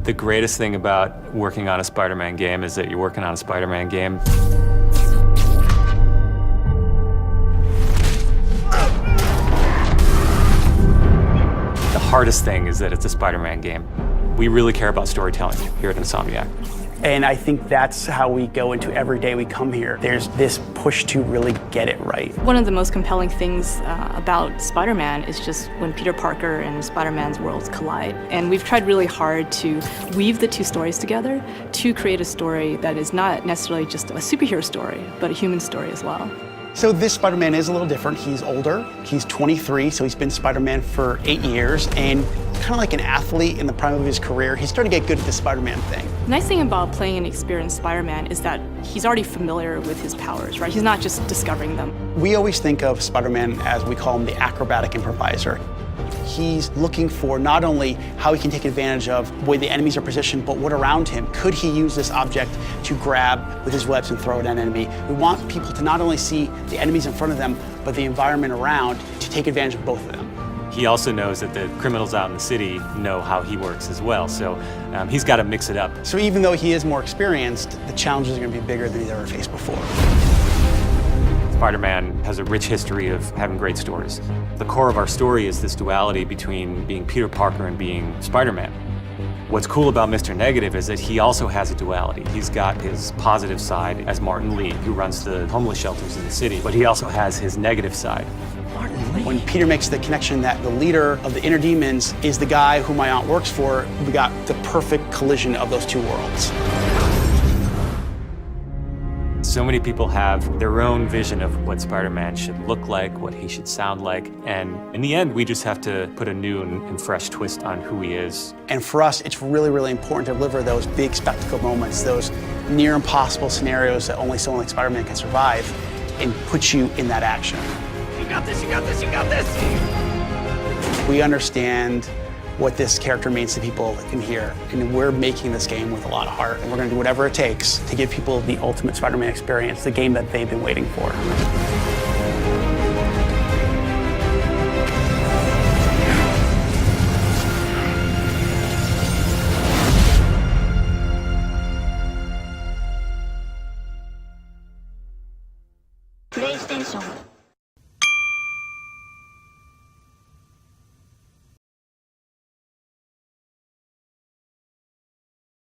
The greatest thing about working on a Spider-Man game is that you're working on a Spider-Man game. The hardest thing is that it's a Spider-Man game. We really care about storytelling here at Insomniac. And I think that's how we go into every day we come here. There's this push to really get it right. One of the most compelling things about Spider-Man is just when Peter Parker and Spider-Man's worlds collide. And we've tried really hard to weave the two stories together to create a story that is not necessarily just a superhero story, but a human story as well. So this Spider-Man is a little different. He's older, he's 23, so he's been Spider-Man for 8 years, and kind of like an athlete in the prime of his career, he's starting to get good at the Spider-Man thing. The nice thing about playing an experienced Spider-Man is that he's already familiar with his powers, right? He's not just discovering them. We always think of Spider-Man as, we call him, the acrobatic improviser. He's looking for not only how he can take advantage of where the enemies are positioned, but what around him. Could he use this object to grab with his webs and throw it at an enemy? We want people to not only see the enemies in front of them, but the environment around, to take advantage of both of them. He also knows that the criminals out in the city know how he works as well, so he's got to mix it up. So even though he is more experienced, the challenges are going to be bigger than he's ever faced before. Spider-Man has a rich history of having great stories. The core of our story is this duality between being Peter Parker and being Spider-Man. What's cool about Mr. Negative is that he also has a duality. He's got his positive side as Martin Lee, who runs the homeless shelters in the city, but he also has his negative side. When Peter makes the connection that the leader of the inner demons is the guy who my aunt works for, we got the perfect collision of those two worlds. So many people have their own vision of what Spider-Man should look like, what he should sound like, and in the end, we just have to put a new and fresh twist on who he is. And for us, it's really, really important to deliver those big spectacle moments, those near impossible scenarios that only someone like Spider-Man can survive, and put you in that action. You got this, you got this, you got this! We understand what this character means to people in here, and we're making this game with a lot of heart, and we're going to do whatever it takes to give people the ultimate Spider-Man experience, the game that they've been waiting for. PlayStation